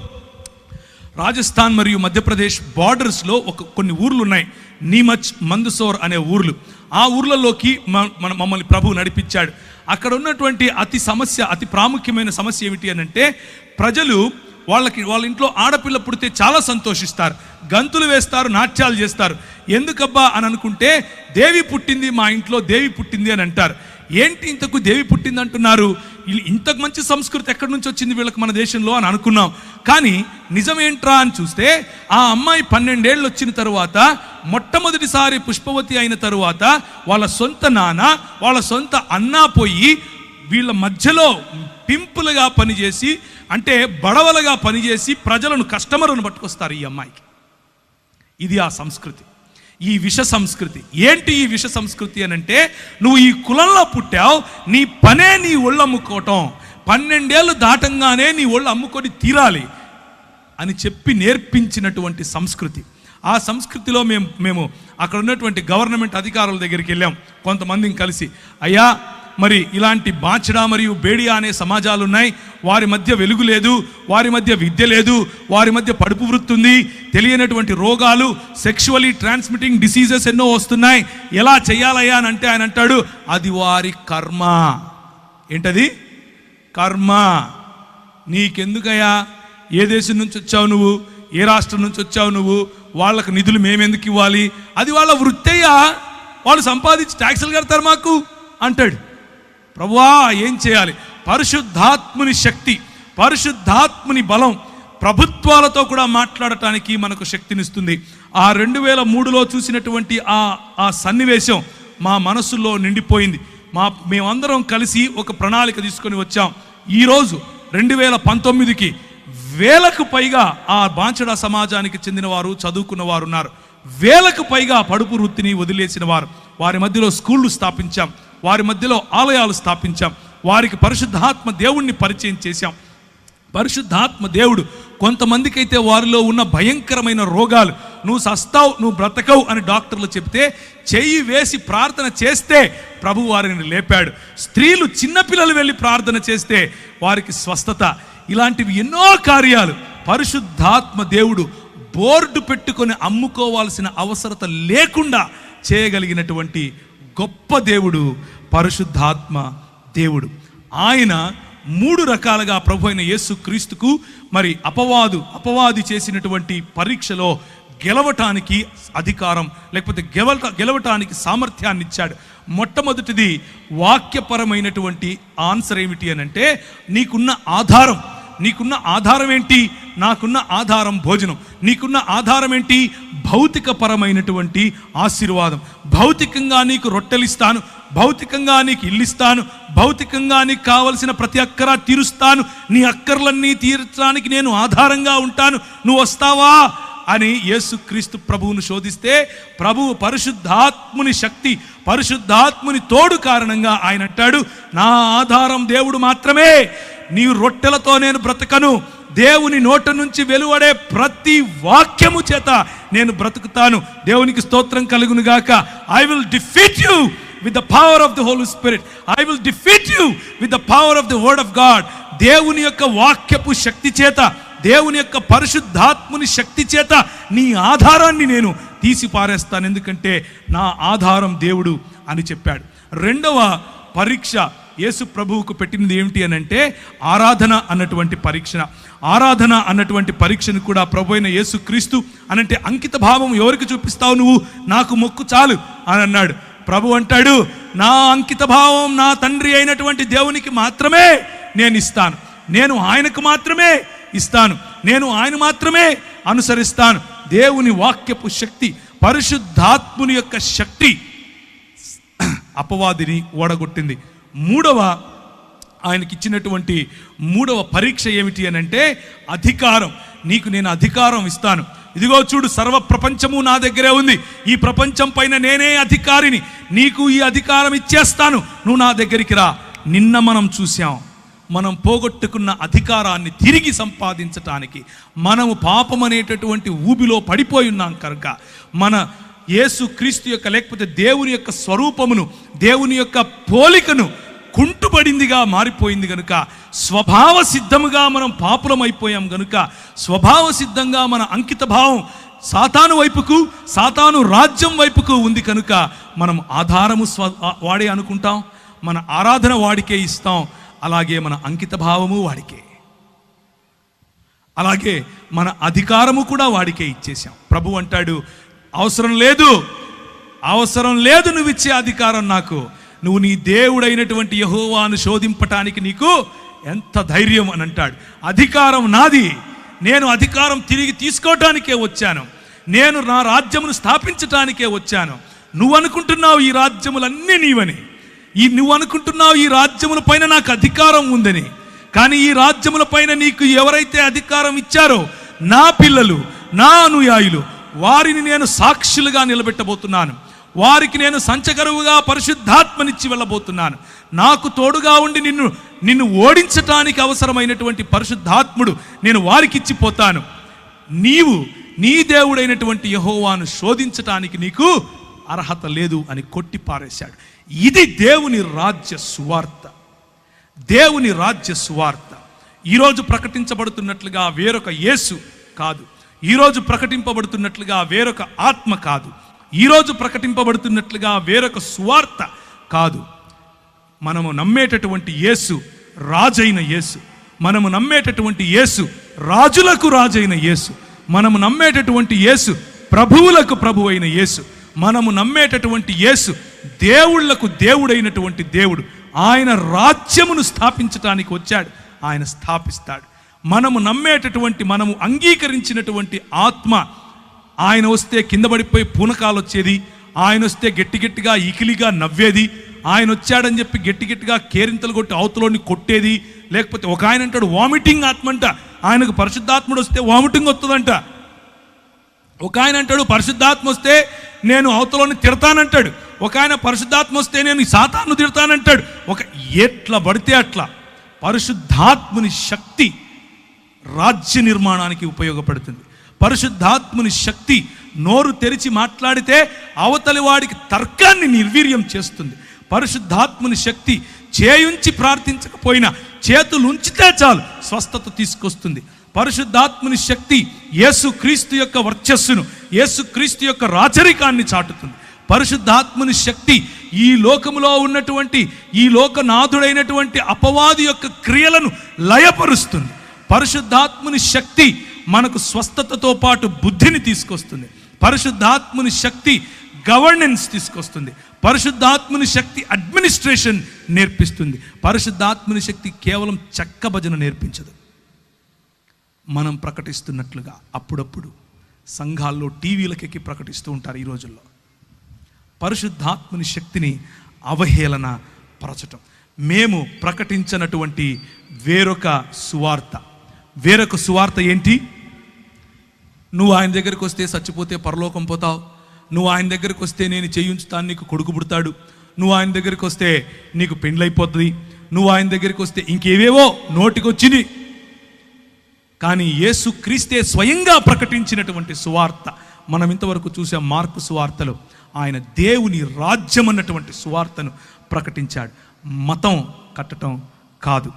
రాజస్థాన్ మరియు మధ్యప్రదేశ్ బార్డర్స్లో కొన్ని ఊర్లు ఉన్నాయి, నీమచ్, మందసోర్ అనే ఊర్లు. ఆ ఊర్లలోకి మమ్మల్ని ప్రభువు నడిపించాడు. అక్కడ ఉన్నటువంటి అతి ప్రాముఖ్యమైన సమస్య ఏమిటి అని అంటే, ప్రజలు వాళ్ళ ఇంట్లో ఆడపిల్ల పుడితే చాలా సంతోషిస్తారు, గంతులు వేస్తారు, నాట్యాలు చేస్తారు. ఎందుకబ్బా అని అనుకుంటే దేవి పుట్టింది, మా ఇంట్లో దేవి పుట్టింది అని అంటారు. ఏంటి ఇంతకు దేవి పుట్టింది అంటున్నారు? ఇంతకు మంచి సంస్కృతి ఎక్కడి నుంచి వచ్చింది వీళ్ళకి మన దేశంలో అని అనుకున్నాం. కానీ నిజమేంట్రా అని చూస్తే ఆ అమ్మాయి 12 ఏళ్ళు వచ్చిన తరువాత, మొట్టమొదటిసారి పుష్పవతి అయిన తరువాత వాళ్ళ సొంత నాన్న, వాళ్ళ సొంత అన్న పోయి వీళ్ళ మధ్యలో పింపులుగా పనిచేసి, అంటే బడవలుగా పనిచేసి ప్రజలను, కస్టమర్లను పట్టుకొస్తారు ఈ అమ్మాయికి. ఇది ఆ సంస్కృతి, ఈ విష సంస్కృతి. ఏంటి ఈ విష సంస్కృతి అని అంటే, నువ్వు ఈ కులంలో పుట్టావు, నీ పనే నీ ఒళ్ళు అమ్ముకోవటం, 12 ఏళ్ళు దాటంగానే నీ ఒళ్ళు అమ్ముకొని తీరాలి అని చెప్పి నేర్పించినటువంటి సంస్కృతి. ఆ సంస్కృతిలో మేము అక్కడ ఉన్నటువంటి గవర్నమెంట్ అధికారుల దగ్గరికి వెళ్ళాం కొంతమందిని కలిసి. అయ్యా, మరి ఇలాంటి బాచడా మరియు బేడియా అనే సమాజాలు ఉన్నాయి, వారి మధ్య వెలుగు లేదు, వారి మధ్య విద్య లేదు, వారి మధ్య పడుపు వృత్తి ఉంది, తెలియనటువంటి రోగాలు, సెక్షువలీ ట్రాన్స్మిటింగ్ డిసీజెస్ ఎన్నో వస్తున్నాయి, ఎలా చెయ్యాలయ్యా అని అంటే ఆయన అంటాడు, అది వారి కర్మ. ఏంటది? కర్మ. నీకెందుకయ్యా? ఏ దేశం నుంచి వచ్చావు నువ్వు? ఏ రాష్ట్రం నుంచి వచ్చావు నువ్వు? వాళ్ళకు నిధులు మేమెందుకు ఇవ్వాలి? అది వాళ్ళ వృత్తయ్యా, వాళ్ళు సంపాదించి ట్యాక్సులు కడతారు మాకు అంటాడు. ప్రభువా, ఏం చేయాలి? పరిశుద్ధాత్ముని శక్తి, పరిశుద్ధాత్ముని బలం ప్రభుత్వాలతో కూడా మాట్లాడటానికి మనకు శక్తినిస్తుంది. ఆ 2003లో చూసినటువంటి ఆ సన్నివేశం మా మనసులో నిండిపోయింది. మేమందరం కలిసి ఒక ప్రణాళిక తీసుకొని వచ్చాం. ఈరోజు 2019కి 1000కు పైగా ఆ బాంచడా సమాజానికి చెందిన వారు, చదువుకున్న వారు ఉన్నారు. 1000కు పైగా పడుపు వృత్తిని వదిలేసిన వారు. వారి మధ్యలో స్కూళ్ళు స్థాపించాం, వారి మధ్యలో ఆలయాలు స్థాపించాం, వారికి పరిశుద్ధాత్మ దేవుణ్ణి పరిచయం చేశాం. పరిశుద్ధాత్మ దేవుడు కొంతమందికి అయితే వారిలో ఉన్న భయంకరమైన రోగాలు, నువ్వు సస్తావు, నువ్వు బ్రతకవు అని డాక్టర్లు చెప్తే చెయ్యి వేసి ప్రార్థన చేస్తే ప్రభు వారిని లేపాడు. స్త్రీలు, చిన్నపిల్లలు వెళ్ళి ప్రార్థన చేస్తే వారికి స్వస్థత. ఇలాంటివి ఎన్నో కార్యాలు పరిశుద్ధాత్మ దేవుడు బోర్డు పెట్టుకొని అమ్ముకోవాల్సిన అవసరత లేకుండా చేయగలిగినటువంటి గొప్ప దేవుడు పరిశుద్ధాత్మ దేవుడు. ఆయన 3 రకాలుగా ప్రభు అయిన యేసు క్రీస్తుకు మరి అపవాది చేసినటువంటి పరీక్షలో గెలవటానికి అధికారం, లేకపోతే గెలవటానికి సామర్థ్యాన్ని ఇచ్చాడు. మొట్టమొదటిది వాక్యపరమైనటువంటి ఆన్సర్ ఏమిటి అని అంటే, నీకున్న ఆధారం ఏంటి? నాకున్న ఆధారం భోజనం. నీకున్న ఆధారం ఏంటి? భౌతికపరమైనటువంటి ఆశీర్వాదం. భౌతికంగా నీకు రొట్టెలిస్తాను, భౌతికంగా నీకు ఇల్లిస్తాను, భౌతికంగా నీకు కావలసిన ప్రతి అక్కర తీరుస్తాను, నీ అక్కర్లన్నీ తీర్చడానికి నేను ఆధారంగా ఉంటాను, నువ్వు వస్తావా అని యేసుక్రీస్తు ప్రభువును శోధిస్తే, ప్రభువు పరిశుద్ధాత్ముని శక్తి, పరిశుద్ధాత్ముని తోడు కారణంగా ఆయన అంటాడు, నా ఆధారం దేవుడు మాత్రమే. నీ రొట్టెలతో నేను బ్రతకను, దేవుని నోట నుంచి వెలువడే ప్రతి వాక్యము చేత నేను బ్రతుకుతాను. దేవునికి స్తోత్రం కలుగును గాక. I will defeat you with the power of the Holy Spirit. I will defeat you with the power of the word of God. దేవుని యొక్క వాక్యపు శక్తి చేత, దేవుని యొక్క పరిశుద్ధాత్ముని శక్తి చేత నీ ఆధారాన్ని నేను తీసి పారేస్తాను, ఎందుకంటే నా ఆధారం దేవుడు అని చెప్పాడు. రెండవ పరీక్ష యేసు ప్రభువుకు పెట్టినది ఏమిటి అని అంటే, ఆరాధన అన్నటువంటి పరీక్ష. ఆరాధన అన్నటువంటి పరీక్షను కూడా ప్రభు అయిన యేసు క్రీస్తు అనంటే, అంకిత భావం ఎవరికి చూపిస్తావు నువ్వు? నాకు మొక్కు చాలు అని అన్నాడు. ప్రభు అంటాడు, నా అంకిత భావం నా తండ్రి అయినటువంటి దేవునికి మాత్రమే నేను ఇస్తాను, నేను ఆయనకు మాత్రమే ఇస్తాను, నేను ఆయన మాత్రమే అనుసరిస్తాను. దేవుని వాక్యపు శక్తి, పరిశుద్ధాత్ముని యొక్క శక్తి అపవాదిని ఓడగొట్టింది. ఆయనకి ఇచ్చినటువంటి మూడవ పరీక్ష ఏమిటి అని అంటే, అధికారం. నీకు నేను అధికారం ఇస్తాను, ఇదిగో చూడు, సర్వ ప్రపంచము నా దగ్గరే ఉంది, ఈ ప్రపంచం పైన నేనే అధికారిని, నీకు ఈ అధికారం ఇచ్చేస్తాను, నువ్వు నా దగ్గరికి రా. నిన్న మనం చూసాం, మనం పోగొట్టుకున్న అధికారాన్ని తిరిగి సంపాదించటానికి మనము పాపం అనేటటువంటి ఊబిలో పడిపోయి ఉన్నాం కనుక, మన యేసు క్రీస్తు యొక్క, లేకపోతే దేవుని యొక్క స్వరూపమును, దేవుని యొక్క పోలికను కుంటుపడిందిగా మారిపోయింది కనుక, స్వభావ సిద్ధముగా మనం పాపులం అయిపోయాం కనుక, స్వభావ సిద్ధంగా మన అంకిత భావం సాతాను వైపుకు, సాతాను రాజ్యం వైపుకు ఉంది కనుక, మనం ఆధారము వాడే అనుకుంటాం, మన ఆరాధన వాడికే ఇస్తాం, అలాగే మన అంకిత భావము వాడికే. అలాగే మన అధికారము కూడా వాడికే ఇచ్చేసాం. ప్రభు అంటాడు, అవసరం లేదు నువ్వు ఇచ్చే అధికారం నాకు. నువ్వు నీ దేవుడైనటువంటి యెహోవాను శోధింపటానికి నీకు ఎంత ధైర్యం అని అంటాడు. అధికారం నాది, నేను అధికారం తిరిగి తీసుకోవటానికే వచ్చాను, నేను నా రాజ్యమును స్థాపించటానికే వచ్చాను. నువ్వు అనుకుంటున్నావు ఈ రాజ్యములన్నీ నీవని, నువ్వు అనుకుంటున్నావు ఈ రాజ్యముల పైన నాకు అధికారం ఉందని. కానీ ఈ రాజ్యముల పైన నీకు ఎవరైతే అధికారం ఇచ్చారో నా పిల్లలు, నా అనుయాయులు, వారిని నేను సాక్షులుగా నిలబెట్టబోతున్నాను. వారికి నేను సంచకరువుగా పరిశుద్ధాత్మనిచ్చి వెళ్ళబోతున్నాను. నాకు తోడుగా ఉండి నిన్ను ఓడించటానికి అవసరమైనటువంటి పరిశుద్ధాత్ముడు నేను వారికి ఇచ్చిపోతాను. నీవు నీ దేవుడైనటువంటి యెహోవాను శోధించటానికి నీకు అర్హత లేదు అని కొట్టి పారేశాడు. ఇది దేవుని రాజ్య సువార్త. దేవుని రాజ్య సువార్త ఈరోజు ప్రకటించబడుతున్నట్లుగా వేరొక యేసు కాదు, ఈరోజు ప్రకటింపబడుతున్నట్లుగా వేరొక ఆత్మ కాదు, ఈరోజు ప్రకటింపబడుతున్నట్లుగా వేరొక సువార్త కాదు. మనము నమ్మేటటువంటి యేసు రాజైన యేసు, మనము నమ్మేటటువంటి యేసు రాజులకు రాజైన యేసు, మనము నమ్మేటటువంటి యేసు ప్రభువులకు ప్రభువైన యేసు, మనము నమ్మేటటువంటి యేసు దేవుళ్లకు దేవుడైనటువంటి దేవుడు. ఆయన రాజ్యమును స్థాపించటానికి వచ్చాడు, ఆయన స్థాపిస్తాడు. మనము నమ్మేటటువంటి, మనము అంగీకరించినటువంటి ఆత్మ, ఆయన వస్తే కింద పడిపోయి పూనకాలు వచ్చేది, ఆయన వస్తే గట్టిగా ఇకిలిగా నవ్వేది, ఆయన వచ్చాడని చెప్పి గట్టిగా కేరింతలు కొట్టి అవతలోని కొట్టేది. లేకపోతే ఒక ఆయన అంటాడు వామిటింగ్ ఆత్మ అంట, ఆయనకు పరిశుద్ధాత్ముడు వస్తే వామిటింగ్ వస్తుందంట. ఒక ఆయన అంటాడు పరిశుద్ధాత్మ వస్తే నేను అవతలోని తిడతానంటాడు. ఒక ఆయన పరిశుద్ధాత్మ వస్తే నేను సాతాను తిడతానంటాడు. ఎట్లా పడితే అట్లా. పరిశుద్ధాత్ముని శక్తి రాజ్య నిర్మాణానికి ఉపయోగపడుతుంది. పరిశుద్ధాత్ముని శక్తి నోరు తెరిచి మాట్లాడితే అవతలి వాడికి తర్కాన్ని నిర్వీర్యం చేస్తుంది. పరిశుద్ధాత్ముని శక్తి చేయుంచి ప్రార్థించకపోయినా చేతులుంచితే చాలు స్వస్థత తీసుకొస్తుంది. పరిశుద్ధాత్ముని శక్తి యేసుక్రీస్తు యొక్క వర్చస్సును, యేసుక్రీస్తు యొక్క రాచరికాన్ని చాటుతుంది. పరిశుద్ధాత్ముని శక్తి ఈ లోకములో ఉన్నటువంటి, ఈ లోకనాథుడైనటువంటి అపవాది యొక్క క్రియలను లయపరుస్తుంది. పరిశుద్ధాత్ముని శక్తి మనకు స్వస్థతతో పాటు బుద్ధిని తీసుకొస్తుంది. పరిశుద్ధాత్ముని శక్తి గవర్నెన్స్ తీసుకొస్తుంది. పరిశుద్ధాత్ముని శక్తి అడ్మినిస్ట్రేషన్ నేర్పిస్తుంది. పరిశుద్ధాత్ముని శక్తి కేవలం చెక్క భజన నేర్పించదు. మనం ప్రకటిస్తున్నట్లుగా అప్పుడప్పుడు సంఘాల్లో టీవీలకెక్కి ప్రకటిస్తూ ఉంటారు ఈ రోజుల్లో. పరిశుద్ధాత్ముని శక్తిని అవహేళన పరచటం. మేము ప్రకటించినటువంటి వేరొక సువార్త ఏంటి? నువ్వు ఆయన దగ్గరికి వస్తే చచ్చిపోతే పరలోకం పోతావు, నువ్వు ఆయన దగ్గరికి వస్తే నేను చేయించుతాను, నీకు కొడుకు పుడతాడు, నువ్వు ఆయన దగ్గరికి వస్తే నీకు పెండ్లైపోతుంది, నువ్వు ఆయన దగ్గరికి వస్తే ఇంకేవేవో నోటికొచ్చింది. కానీ యేసుక్రీస్తే స్వయంగా ప్రకటించినటువంటి సువార్త మనం ఇంతవరకు చూసాం. మార్కు సువార్తలో ఆయన దేవుని రాజ్యం అన్నటువంటి సువార్తను ప్రకటించాడు. మతం కట్టడం కాదు.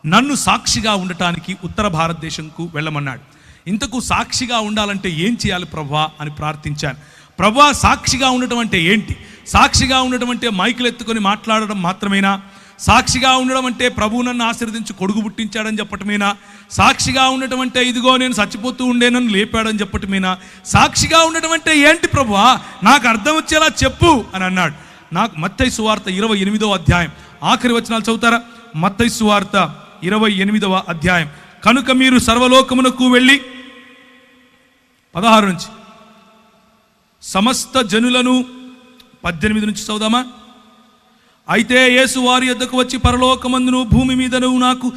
నన్ను సాక్షిగా ఉండటానికి ఉత్తర భారతదేశంకు వెళ్ళమన్నాడు. ఇంతకు సాక్షిగా ఉండాలంటే ఏం చేయాలి ప్రభువా అని ప్రార్థించాను. ప్రభువా, సాక్షిగా ఉండటం అంటే ఏంటి? సాక్షిగా ఉండటం అంటే మైకులు ఎత్తుకొని మాట్లాడడం మాత్రమేనా? సాక్షిగా ఉండడం అంటే ప్రభువు నన్ను ఆశీర్వదించి కొడుకు పుట్టించాడని చెప్పటమేనా? సాక్షిగా ఉండటం అంటే ఇదిగో నేను చచ్చిపోతూ ఉండేనని లేపాడని చెప్పటమేనా? సాక్షిగా ఉండటం అంటే ఏంటి ప్రభువా, నాకు అర్థం వచ్చేలా చెప్పు అని అన్నాడు. నాకు మత్తయి సువార్త 28వ అధ్యాయం ఆఖరి వచనాలు చదువుతారా? మత్తయి సువార్త 28వ అధ్యాయం. కనుక మీరు సర్వలోకమునకు వెళ్ళి 16 నుంచి సమస్త జనులను 18 నుంచి చదువుదామా? అయితే యేసు వారి యొద్దకు వచ్చి, పరలోకమందును భూమి మీదను నాకు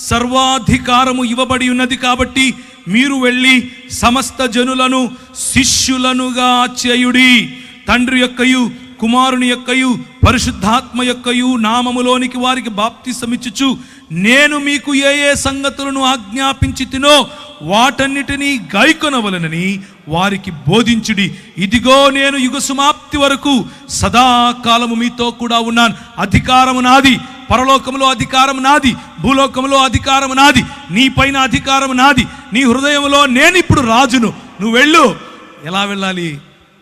సర్వాధికారము ఇవ్వబడి ఉన్నది కాబట్టి మీరు వెళ్ళి సమస్త జనులను శిష్యులనుగా చేయుడి, తండ్రి యొక్కయు కుమారుని యొక్కయు పరిశుద్ధాత్మ యొక్కయు నామములోనికి వారికి బాప్తిసమిచ్చుచు నేను మీకు ఏ ఏ సంగతులను ఆజ్ఞాపించి తినో వాటన్నిటినీ గైకొనవలనని వారికి బోధించుడి. ఇదిగో నేను యుగ సమాప్తి వరకు సదాకాలము మీతో కూడా ఉన్నాను. అధికారము నాది, పరలోకములో అధికారం నాది, భూలోకములో అధికారం నాది, నీ పైన అధికారం నాది, నీ హృదయంలో నేను ఇప్పుడు రాజును. నువ్వు వెళ్ళు. ఎలా వెళ్ళాలి?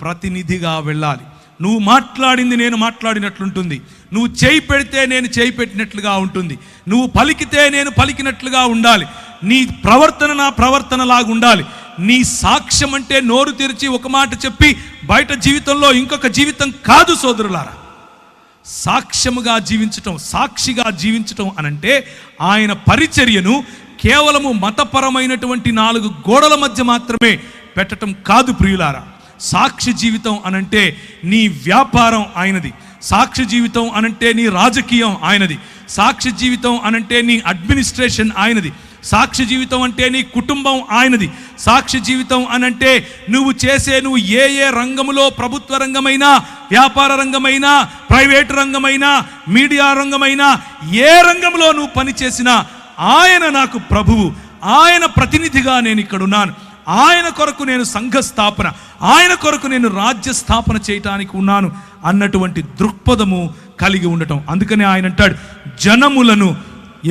ప్రతినిధిగా వెళ్ళాలి. నువ్వు మాట్లాడింది నేను మాట్లాడినట్లుంటుంది, నువ్వు చేయి పెడితే నేను చేయి పెట్టినట్లుగా ఉంటుంది, నువ్వు పలికితే నేను పలికినట్లుగా ఉండాలి. నీ ప్రవర్తన నా ప్రవర్తన లాగా ఉండాలి. నీ సాక్ష్యం అంటే నోరు తెరిచి ఒక మాట చెప్పి బయట జీవితంలో ఇంకొక జీవితం కాదు సోదరులారా. సాక్ష్యముగా జీవించటం, సాక్షిగా జీవించటం అనంటే ఆయన పరిచర్యను కేవలము మతపరమైనటువంటి 4 గోడల మధ్య మాత్రమే పెట్టడం కాదు ప్రియులారా. సాక్షి జీవితం అనంటే నీ వ్యాపారం ఆయనది, సాక్షి జీవితం అనంటే నీ రాజకీయం ఆయనది, సాక్షి జీవితం అనంటే నీ అడ్మినిస్ట్రేషన్ ఆయనది, సాక్షి జీవితం అంటే నీ కుటుంబం ఆయనది, సాక్షి జీవితం అనంటే నువ్వు ఏ రంగములో, ప్రభుత్వ రంగమైనా, వ్యాపార రంగమైనా, ప్రైవేటు రంగమైనా, మీడియా రంగమైనా, ఏ రంగంలో నువ్వు పనిచేసినా ఆయన నాకు ప్రభువు, ఆయన ప్రతినిధిగా నేను ఇక్కడ ఉన్నాను, ఆయన కొరకు నేను సంఘ స్థాపన, ఆయన కొరకు నేను రాజ్య స్థాపన చేయటానికి ఉన్నాను అన్నటువంటి దృక్పథము కలిగి ఉండటం. అందుకనే ఆయన అంటాడు, జనములను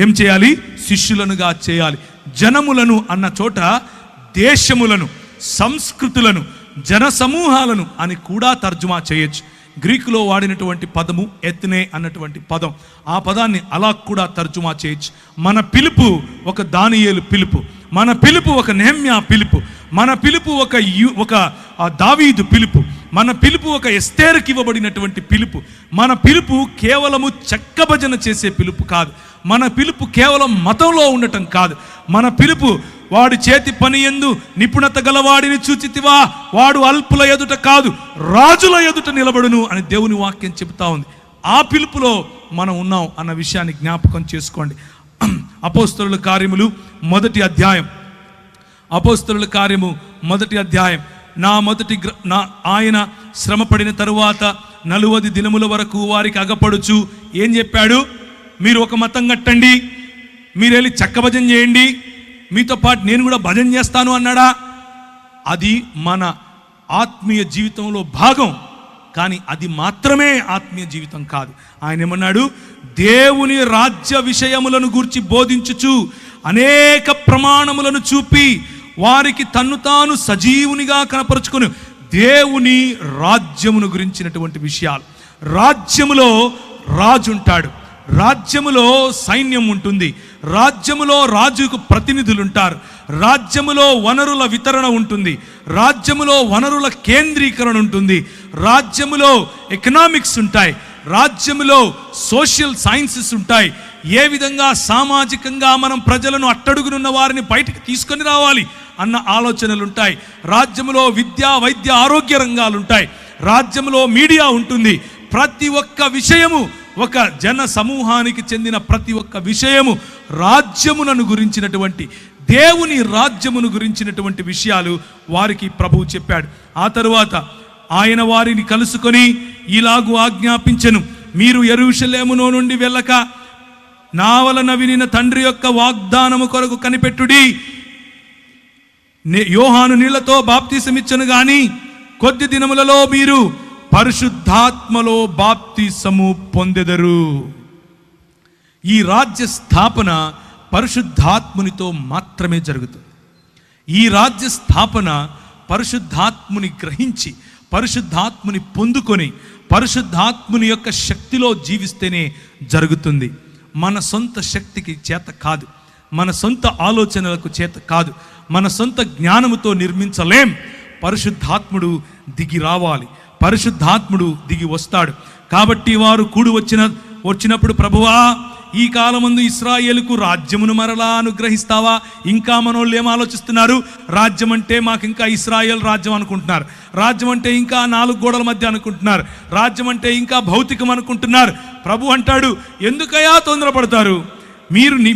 ఏం చేయాలి? శిష్యులనుగా చేయాలి. జనములను అన్న చోట దేశములను, సంస్కృతులను, జన సమూహాలను అని కూడా తర్జుమా చేయొచ్చు. గ్రీకులో వాడినటువంటి పదము ఎత్నే అన్నటువంటి పదం, ఆ పదాన్ని అలా కూడా తర్జుమా చేయొచ్చు. మన పిలుపు ఒక దానియేలు పిలుపు, మన పిలుపు ఒక నెహెమ్యా పిలుపు, మన పిలుపు ఒక దావీదు పిలుపు, మన పిలుపు ఒక ఎస్తేరుకి ఇవ్వబడినటువంటి పిలుపు. మన పిలుపు కేవలము చెక్కభజన చేసే పిలుపు కాదు, మన పిలుపు కేవలం మతంలో ఉండటం కాదు. మన పిలుపు వాడి చేతి పని యందు నిపుణత గలవాడిని చూచితివా, వాడు అల్పుల ఎదుట కాదు రాజుల ఎదుట నిలబడును అని దేవుని వాక్యం చెబుతా ఉంది. ఆ పిలుపులో మనం ఉన్నాం అన్న విషయాన్ని జ్ఞాపకం చేసుకోండి. అపోస్తలుల కార్యములు 1వ అధ్యాయం, అపోస్తలుల కార్యము 1వ అధ్యాయం. ఆయన శ్రమపడిన తరువాత 40 దినముల వరకు వారికి అగపడుచు ఏం చెప్పాడు? మీరు ఒక మతం కట్టండి, మీరు వెళ్ళి చెక్క భజన చేయండి, మీతో పాటు నేను కూడా భజన చేస్తాను అన్నాడా? అది మన ఆత్మీయ జీవితంలో భాగం, కానీ అది మాత్రమే ఆత్మీయ జీవితం కాదు. ఆయన ఏమన్నాడు? దేవుని రాజ్య విషయములను గూర్చి బోధించుచు అనేక ప్రమాణములను చూపి వారికి తన్ను తాను సజీవునిగా కనపరుచుకుని దేవుని రాజ్యమును గురించినటువంటి విషయాలు. రాజ్యములో రాజు ఉంటాడు, రాజ్యములో సైన్యం ఉంటుంది, రాజ్యములో రాజుకు ప్రతినిధులు ఉంటారు, రాజ్యములో వనరుల వితరణ ఉంటుంది, రాజ్యములో వనరుల కేంద్రీకరణ ఉంటుంది, రాజ్యములో ఎకనామిక్స్ ఉంటాయి, రాజ్యములో సోషల్ సైన్సెస్ ఉంటాయి. ఏ విధంగా సామాజికంగా మనం ప్రజలను అట్టడుగునున్న వారిని బయటికి తీసుకొని రావాలి అన్న ఆలోచనలు ఉంటాయి. రాజ్యములో విద్య, వైద్య, ఆరోగ్య రంగాలు ఉంటాయి, రాజ్యములో మీడియా ఉంటుంది. ప్రతి ఒక్క విషయము, ఒక జన సమూహానికి చెందిన ప్రతి ఒక్క విషయము రాజ్యములను గురించినటువంటి, దేవుని రాజ్యమును గురించినటువంటి విషయాలు వారికి ప్రభువు చెప్పాడు. ఆ తరువాత ఆయన వారిని కలుసుకొని ఇలాగూ ఆజ్ఞాపించెను, మీరు యెరూషలేములో నుండి వెళ్ళక నా వలన వినిన తండ్రి యొక్క వాగ్దానము కొరకు కనిపెట్టుడి. యోహాను నీళ్లతో బాప్తిసమిచ్చను గాని కొద్ది దినములలో మీరు పరిశుద్ధాత్మలో బాప్తిసము పొందెదరు. ఈ రాజ్య స్థాపన పరిశుద్ధాత్మునితో మాత్రమే జరుగుతుంది. ఈ రాజ్య స్థాపన పరిశుద్ధాత్ముని గ్రహించి, పరిశుద్ధాత్ముని పొందుకొని, పరిశుద్ధాత్ముని యొక్క శక్తిలో జీవిస్తేనే జరుగుతుంది. మన సొంత శక్తికి చేత కాదు, మన సొంత ఆలోచనలకు చేత కాదు, మన సొంత జ్ఞానముతో నిర్మించలేం. పరిశుద్ధాత్ముడు దిగి రావాలి, పరిశుద్ధాత్ముడు దిగి వస్తాడు. కాబట్టి వారు కూడి వచ్చినప్పుడు, ప్రభువా ఈ కాలమందు ఇశ్రాయేలుకు రాజ్యమును మరలా అనుగ్రహిస్తావా? ఇంకా మనోళ్ళు ఏం ఆలోచిస్తున్నారు? రాజ్యం అంటే మాకు ఇంకా ఇశ్రాయేల్ రాజ్యం అనుకుంటున్నారు, రాజ్యం అంటే ఇంకా 4 గోడల మధ్య అనుకుంటున్నారు, రాజ్యం అంటే ఇంకా భౌతికం అనుకుంటున్నారు. ప్రభు అంటాడు, ఎందుకయ్యా తొందరపడతారు?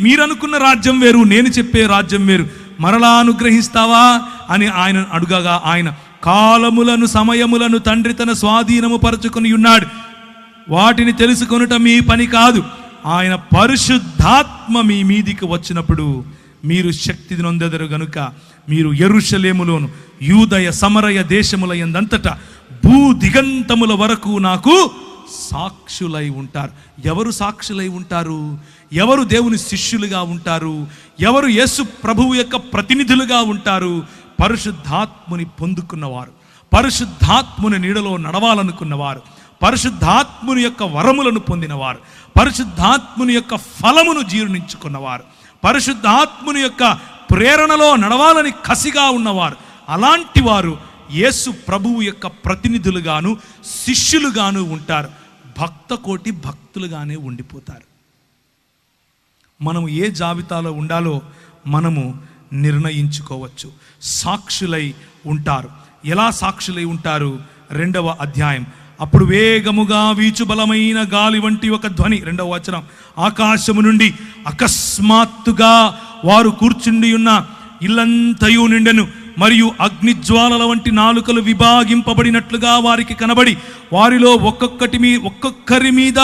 మీరు అనుకున్న రాజ్యం వేరు, నేను చెప్పే రాజ్యం వేరు. మరలా అనుగ్రహిస్తావా అని ఆయన అడుగగా, ఆయన కాలములను సమయములను తండ్రి తన స్వాధీనము పరచుకొని ఉన్నాడు, వాటిని తెలుసుకొనుట మీ పని కాదు. ఆయన పరిశుద్ధాత్మ మీ మీదికి వచ్చినప్పుడు మీరు శక్తి నొందెదరు గనుక మీరు యెరూషలేములోను యూదయ సమరయ దేశముల యందంతటా భూ దిగంతముల వరకు నాకు సాక్షులై ఉంటారు. ఎవరు సాక్షులై ఉంటారు? ఎవరు దేవుని శిష్యులుగా ఉంటారు? ఎవరు యేసు ప్రభువు యొక్క ప్రతినిధులుగా ఉంటారు? పరిశుద్ధాత్ముని పొందుకున్నవారు, పరిశుద్ధాత్ముని నీడలో నడవాలనుకున్నవారు, పరిశుద్ధాత్ముని యొక్క వరములను పొందినవారు, పరిశుద్ధాత్ముని యొక్క ఫలమును జీర్ణించుకున్నవారు, పరిశుద్ధాత్ముని యొక్క ప్రేరణలో నడవాలని కసిగా ఉన్నవారు, అలాంటి వారు యేసు ప్రభువు యొక్క ప్రతినిధులుగాను శిష్యులుగాను ఉంటారు. భక్త కోటి భక్తులుగానే ఉండిపోతారు. మనము ఏ జాబితాలో ఉండాలో మనము నిర్ణయించుకోవచ్చు. సాక్షులై ఉంటారు. ఎలా సాక్షులై ఉంటారు? 2వ అధ్యాయం. అప్పుడు వేగముగా వీచు బలమైన గాలి వంటి ఒక ధ్వని, 2వ వచనం, ఆకాశము నుండి అకస్మాత్తుగా వారు కూర్చుండి ఉన్న ఇల్లంతయు నిండెను. మరియు అగ్నిజ్వాలల వంటి నాలుకలు విభాగింపబడినట్లుగా వారికి కనబడి వారిలో ఒక్కొక్కరి మీద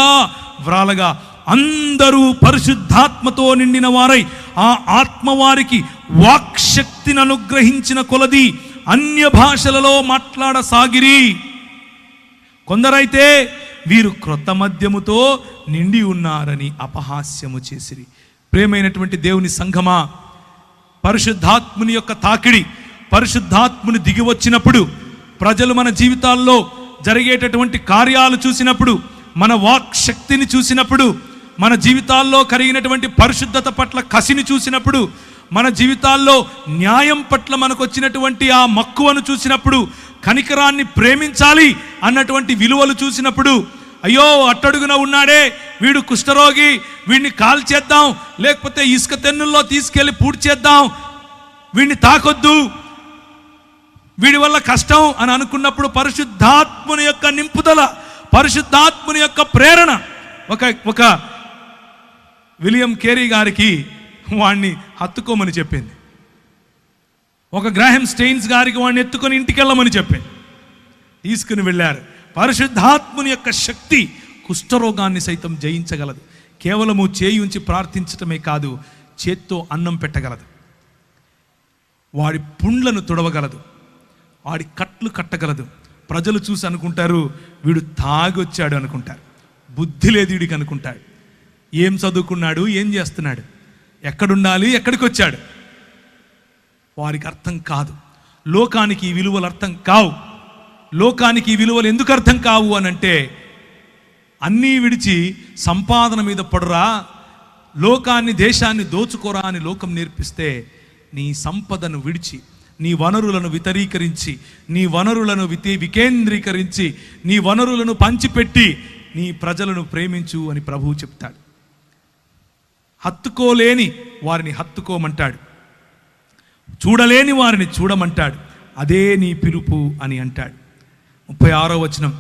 వ్రాలగా అందరూ పరిశుద్ధాత్మతో నిండిన వారై ఆ ఆత్మ వారికి వాక్శక్తిని అనుగ్రహించిన కొలది అన్య భాషలలో మాట్లాడసాగిరి. కొందరైతే వీరు క్రొత్త మద్యముతో నిండి ఉన్నారని అపహాస్యము చేసిరి. ప్రియమైనటువంటి దేవుని సంఘమా, పరిశుద్ధాత్ముని యొక్క తాకిడి, పరిశుద్ధాత్ముని దిగి వచ్చినప్పుడు, ప్రజలు మన జీవితాల్లో జరిగేటటువంటి కార్యాలు చూసినప్పుడు, మన వాక్ శక్తిని చూసినప్పుడు, మన జీవితాల్లో కలిగినటువంటి పరిశుద్ధత పట్ల కసిని చూసినప్పుడు, మన జీవితాల్లో న్యాయం పట్ల మనకు వచ్చినటువంటి ఆ మక్కువను చూసినప్పుడు, కనికరాన్ని ప్రేమించాలి అన్నటువంటి విలువలు చూసినప్పుడు, అయ్యో అట్టడుగున ఉన్నాడే వీడు కుష్ఠరోగి, వీడిని కాల్చేద్దాం, లేకపోతే ఇసుక తెన్నుల్లో తీసుకెళ్ళి పూడ్చేద్దాం, వీడిని తాకొద్దు, వీడి వల్ల కష్టం అని అనుకున్నప్పుడు పరిశుద్ధాత్ముని యొక్క నింపుదల, పరిశుద్ధాత్ముని యొక్క ప్రేరణ. ఒక విలియం కేరీ గారికి వాడిని హత్తుకోమని చెప్పింది. ఒక గ్రాహం స్టెయిన్స్ గారికి వాడిని ఎత్తుకొని ఇంటికి వెళ్ళమని చెప్పింది. తీసుకుని వెళ్ళారు. పరిశుద్ధాత్ముని యొక్క శక్తి కుష్ఠరోగాన్ని సైతం జయించగలదు. కేవలము చేయి ఉంచి ప్రార్థించటమే కాదు, చేత్తో అన్నం పెట్టగలదు, వాడి పుండ్లను తుడవగలదు, వాడి కట్లు కట్టగలదు. ప్రజలు చూసి అనుకుంటారు వీడు తాగొచ్చాడు అనుకుంటారు, బుద్ధి లేదు వీడికి అనుకుంటాడు. ఏం చదువుకున్నాడు, ఏం చేస్తున్నాడు, ఎక్కడుండాలి, ఎక్కడికి వచ్చాడు, వారికి అర్థం కాదు. లోకానికి ఈ విలువలు అర్థం కావు. లోకానికి ఈ విలువలు ఎందుకు అర్థం కావు అనంటే, అన్నీ విడిచి సంపాదన మీద పడురా, లోకాన్ని దేశాన్ని దోచుకోరా అని లోకం నేర్పిస్తే, నీ సంపదను విడిచి, నీ వనరులను వితరీకరించి, నీ వనరులను వికేంద్రీకరించి, నీ వనరులను పంచిపెట్టి నీ ప్రజలను ప్రేమించు అని ప్రభువు చెప్తాడు. హత్తుకోలేని వారిని హత్తుకోమంటాడు, చూడలేని వారిని చూడమంటాడు. అదే నీ పిలుపు అని అంటాడు. 36వ వచనం,